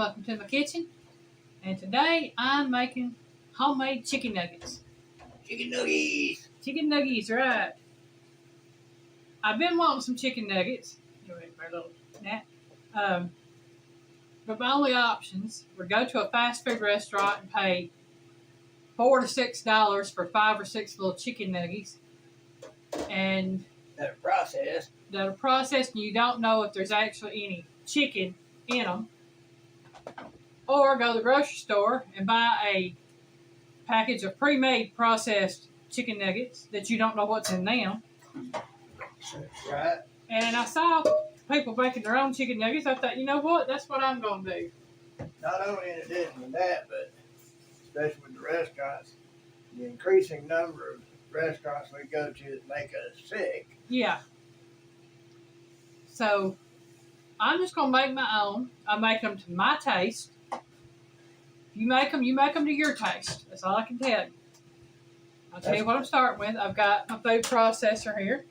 welcome to my kitchen. And today I'm making homemade chicken nuggets. Chicken nuggies. Chicken nuggets, right. I've been wanting some chicken nuggets. Anyway, for a little nap. But my only options were go to a fast food restaurant and pay $4 to $6 for 5 or 6 little chicken nuggets. And that are processed and you don't know if there's actually any chicken in them. Or go to the grocery store and buy a package of pre-made processed chicken nuggets that you don't know what's in them. Right. And I saw people making their own chicken nuggets. I thought, you know what? That's what I'm going to do. Not only in addition to that, but especially with the restaurants, the increasing number of restaurants we go to that make us sick. Yeah. So I'm just going to make my own. I make them to my taste. You make them to your taste. That's all I can tell you. I'll tell you what I'm starting with. I've got my food processor here.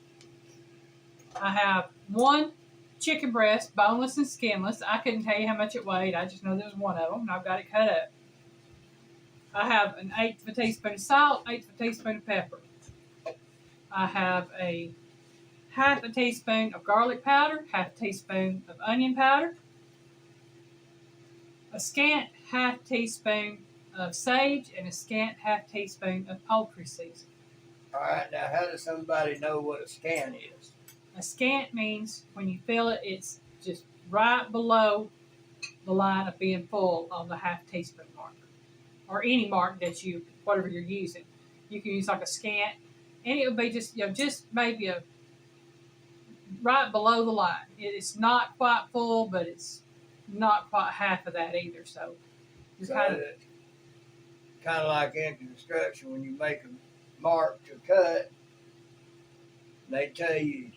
I have one chicken breast, boneless and skinless. I couldn't tell you how much it weighed. I just know there was one of them, and I've got it cut up. I have an 1/8 of a teaspoon of salt, 1/8 of a teaspoon of pepper. I have a 1/2 a teaspoon of garlic powder, 1/2 teaspoon of onion powder, a scant 1/2 teaspoon of sage, and a scant 1/2 teaspoon of poultry seasoning. All right, now how does somebody know what a scant is? A scant means when you fill it, it's just right below the line of being full on the 1/2 teaspoon mark, or any mark that whatever you're using. You can use like a scant, and it would be just maybe right below the line. It's not quite full, but it's not quite half of that either. So it's kind of like in construction when you make a mark to cut, they tell you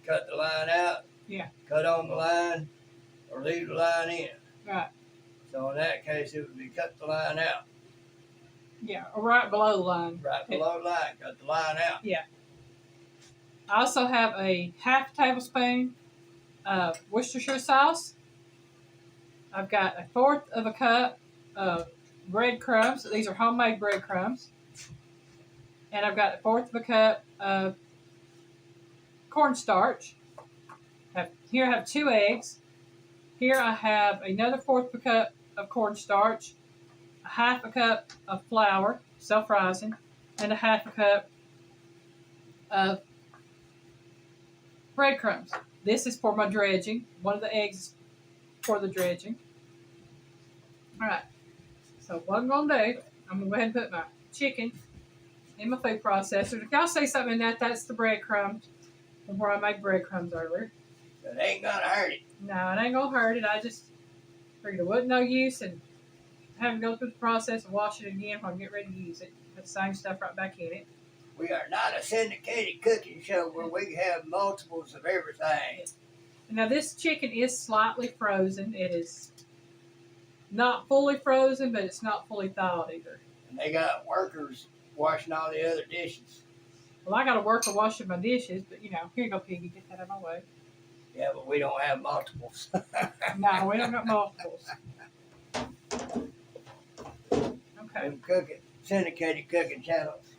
cut the line out, cut on the line, or leave the line in. Right. So in that case, it would be cut the line out. Yeah, or right below the line. Right below the line, cut the line out. Yeah. I also have a 1/2 tablespoon of Worcestershire sauce. I've got 1/4 of a cup of breadcrumbs. These are homemade breadcrumbs. And I've got 1/4 of a cup of cornstarch. Here I have 2 eggs. Here I have another 1/4 of a cup of cornstarch, 1/2 a cup of flour, self-rising, and 1/2 a cup of breadcrumbs. This is for my dredging. One of the eggs is for the dredging. All right. So what I'm going to do, I'm going to go ahead and put my chicken in my food processor. If y'all see something in that, that's the breadcrumbs from where I made breadcrumbs earlier. It ain't going to hurt it. No, it ain't going to hurt it. I just figured it wasn't no use and having to go through the process and wash it again when I get ready to use it. Put the same stuff right back in it. We are not a syndicated cooking show where we have multiples of everything. Now this chicken is slightly frozen. It is not fully frozen, but it's not fully thawed either. And they got workers washing all the other dishes. Well, I got a worker washing my dishes, but here you go, Piggy. Get that out of my way. Yeah, but we don't have multiples. No, we don't got multiples. Okay. Them syndicated cooking channels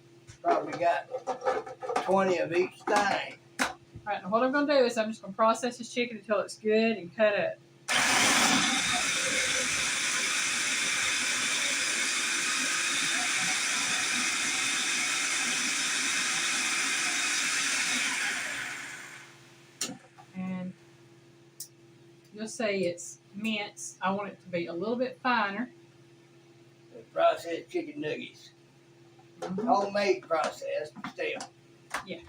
probably got 20 of each thing. All right, now what I'm going to do is I'm just going to process this chicken until it's good and cut up. And you'll see it's minced. I want it to be a little bit finer. The processed chicken nuggets. Mm-hmm. Homemade processed, still. Yeah.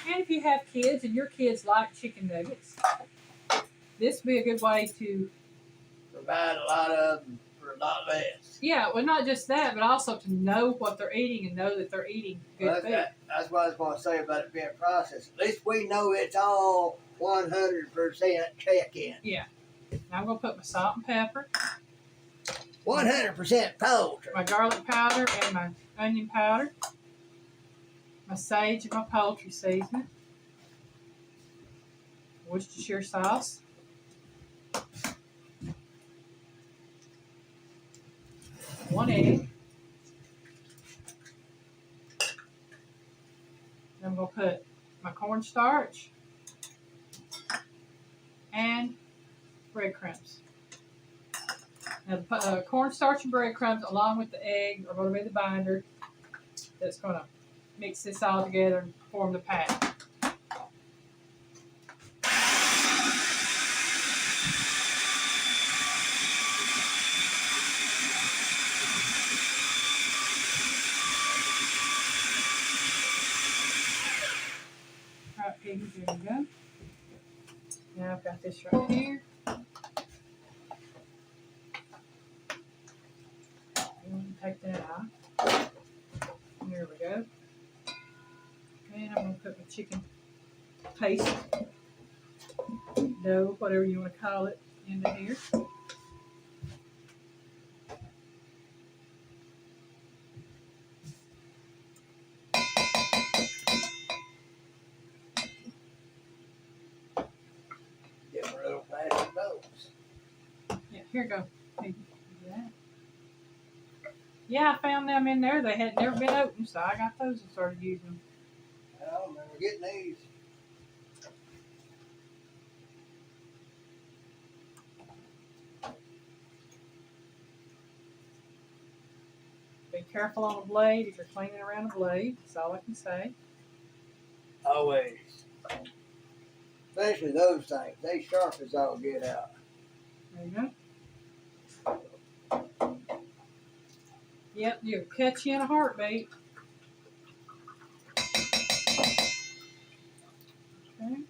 And if you have kids and your kids like chicken nuggets, this would be a good way to provide a lot of them for a lot less. Yeah, well, not just that, but also to know what they're eating and know that they're eating good food. That's what I was going to say about it being processed. At least we know it's all 100% check-in. Yeah. Now I'm going to put my salt and pepper. 100% poultry. My garlic powder and my onion powder. My sage and my poultry seasoning. Worcestershire sauce. One egg. Then I'm going to put my cornstarch and breadcrumbs. Now, the cornstarch and breadcrumbs, along with the egg, are going to be the binder that's going to mix this all together and form the patty. All right, piggy, there we go. Now I've got this right here. Take that off. There we go. And I'm going to put my chicken paste, dough, whatever you want to call it, into here. Different little plastic bowls. Yeah, here you go. Yeah, I found them in there. They had never been opened, so I got those and started using them. I don't remember getting these. Be careful on the blade if you're cleaning around the blade. That's all I can say. Always. Especially those things. They sharp as all get out. There you go. Yep, you'll catch you in a heartbeat. Okay.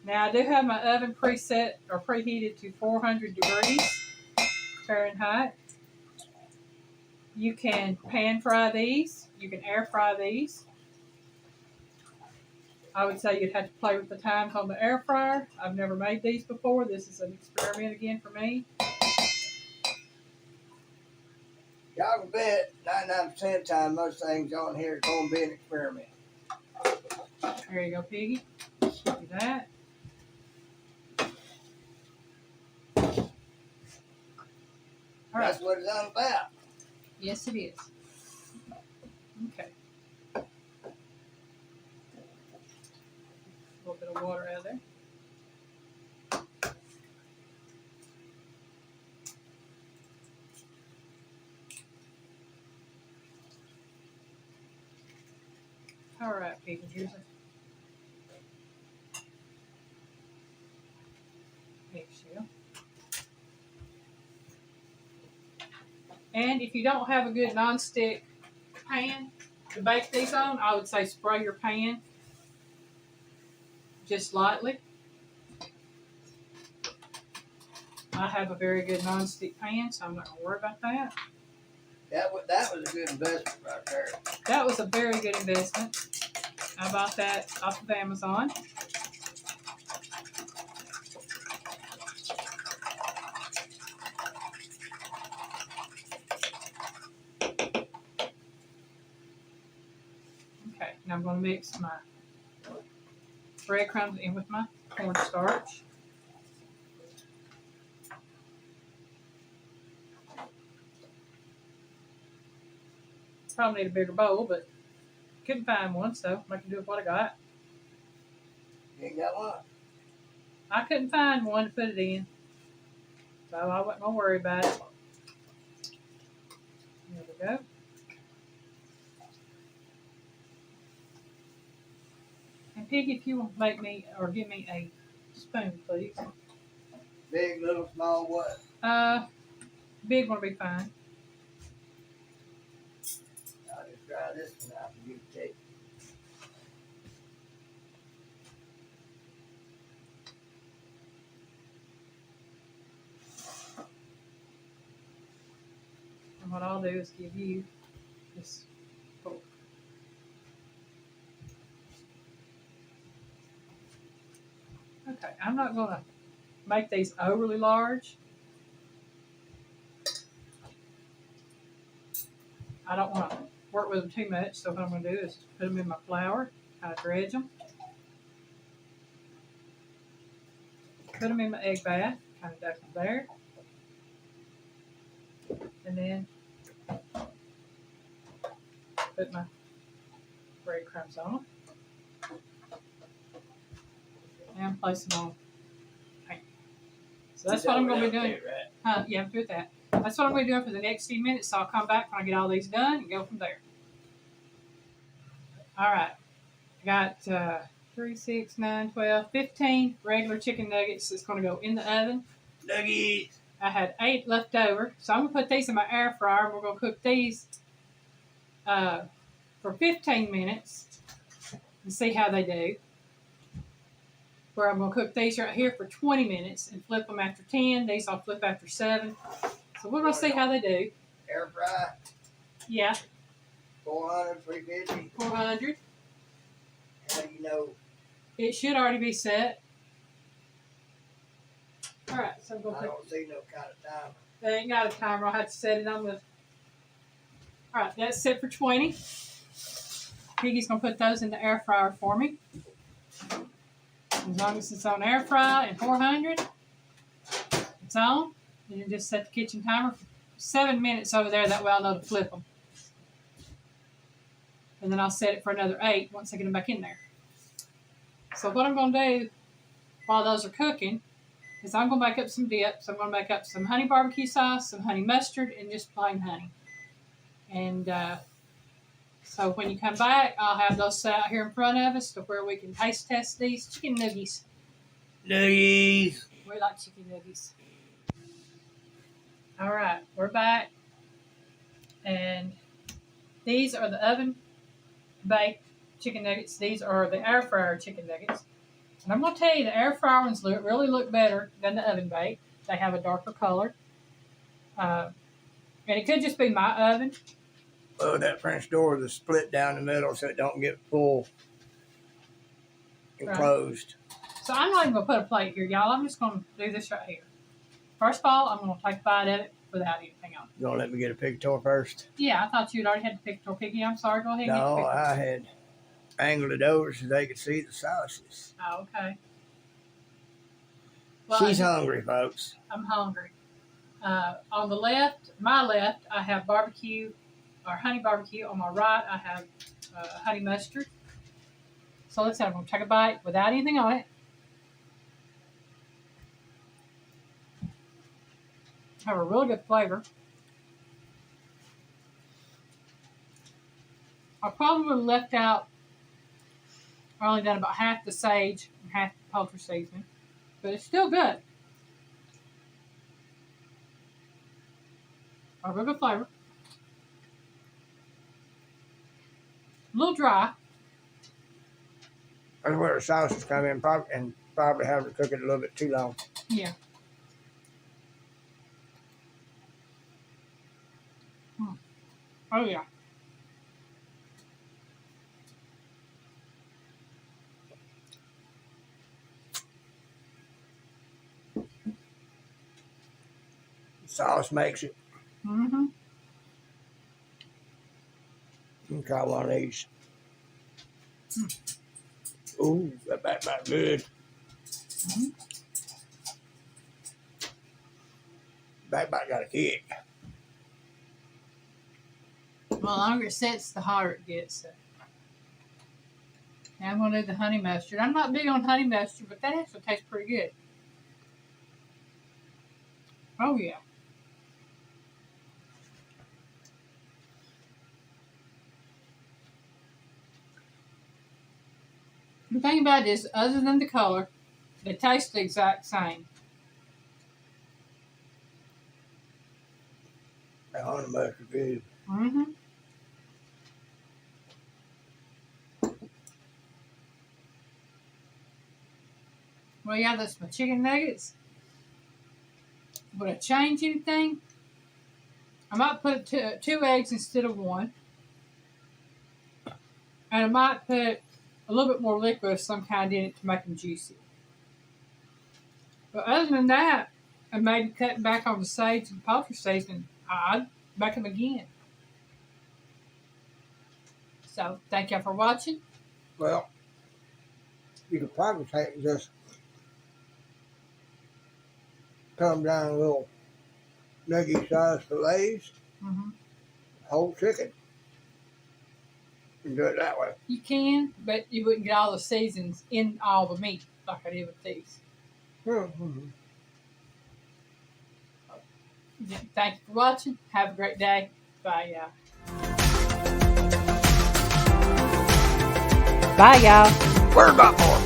Now I do have my oven preset or preheated to 400 degrees Fahrenheit. You can pan fry these. You can air fry these. I would say you'd have to play with the times on the air fryer. I've never made these before. This is an experiment again for me. Y'all can bet 99% of the time most things on here are going to be an experiment. There you go, Piggy. Do that. All right. That's what it's all about. Yes, it is. Okay. A little bit of water out of there. All right, people, here's a eggshell. And if you don't have a good nonstick pan to bake these on, I would say spray your pan just lightly. I have a very good nonstick pan, so I'm not going to worry about that. That was a good investment right there. That was a very good investment. I bought that off of Amazon. Okay, now I'm going to mix my breadcrumbs in with my cornstarch. Probably need a bigger bowl, but couldn't find one, so I can do with what I got. You ain't got one? I couldn't find one to put it in, so I wasn't going to worry about it. There we go. And Piggy, if you will make me or give me a spoon, please. Big, little, small, what? Big one will be fine. I'll just try this one out and you can take. And what I'll do is give you this fork. not going to make these overly large. I don't want to work with them too much, so what I'm going to do is put them in my flour, kind of dredge them. Put them in my egg bath, kind of duck them there. And then put my breadcrumbs on them. And place them on. Okay. So that's what I'm going to be doing. Yeah, I'm through with that. That's what I'm going to be doing for the next few minutes. So I'll come back when I get all these done and go from there. All right. I got 3, 6, 9, 12, 15 regular chicken nuggets that's going to go in the oven. Nuggets. I had 8 left over. So I'm going to put these in my air fryer. We're going to cook these for 15 minutes and see how they do. Where I'm going to cook these right here for 20 minutes and flip them after 10. These I'll flip after 7. So we're going to see how they do. Air fry. Yeah. 400, 350. 400. How do you know? It should already be set. All right, so I'm going to I don't see no kind of timer. They ain't got a timer. I'll have to set it on the... All right, that's set for 20. Piggy's going to put those in the air fryer for me. As long as it's on air fry and 400, it's on. And you just set the kitchen timer for 7 minutes over there. That way I'll know to flip them. And then I'll set it for another 8 once I get them back in there. So what I'm going to do while those are cooking is I'm going to make up some dips. I'm going to make up some honey barbecue sauce, some honey mustard, and just plain honey. And so when you come back, I'll have those set out here in front of us to where we can taste test these chicken nuggies. Nuggies. We like chicken nuggies. All right, we're back. And these are the oven baked chicken nuggets. These are the air fryer chicken nuggets. And I'm going to tell you, the air fryer ones really look better than the oven baked. They have a darker color. And it could just be my oven. Well, that French door is split down the middle so it don't get full enclosed. Right. So I'm not even going to put a plate here, y'all. I'm just going to do this right here. First of all, I'm going to take a bite of it without anything on it. You going to let me get a picture first? Yeah, I thought you'd already had the picture, Piggy. I'm sorry. Go ahead and get the No, picture. I had angled it over so they could see the sauces. Oh, okay. Well, She's hungry, folks. I'm hungry. On the left, my left, I have barbecue or honey barbecue. On my right, I have honey mustard. So let's say I'm going to take a bite without anything on it. Have a really good flavor. I probably would have left out, I only done about half the sage and half the poultry seasoning, but it's still good. A real good flavor. A little dry. That's where the sauces come in, probably have to cook it a little bit too long. Yeah. Oh, yeah. The sauce makes it. Mm-hmm. You can try one of these. Ooh, that back good. Mm-hmm. Back got a kick. The longer it sits, the hotter it gets. Now I'm going to do the honey mustard. I'm not big on honey mustard, but that actually tastes pretty good. Oh, yeah. The thing about this, other than the color, they taste the exact same. That honey mustard good. Mm-hmm. Well, yeah, that's my chicken nuggets. Would I change anything? I might put 2 eggs instead of 1. And I might put a little bit more liquid of some kind in it to make them juicy. But other than that, and maybe cutting back on the sage and poultry seasoning, I'd make them again. So, thank y'all for watching. Well, you could probably just cut them down a little nugget size fillets, whole chicken, and do it that way. You can, but you wouldn't get all the seasons in all the meat like I did with these. Mm-hmm. Yeah, thank you for watching. Have a great day. Bye, y'all. Bye, y'all. Word about more.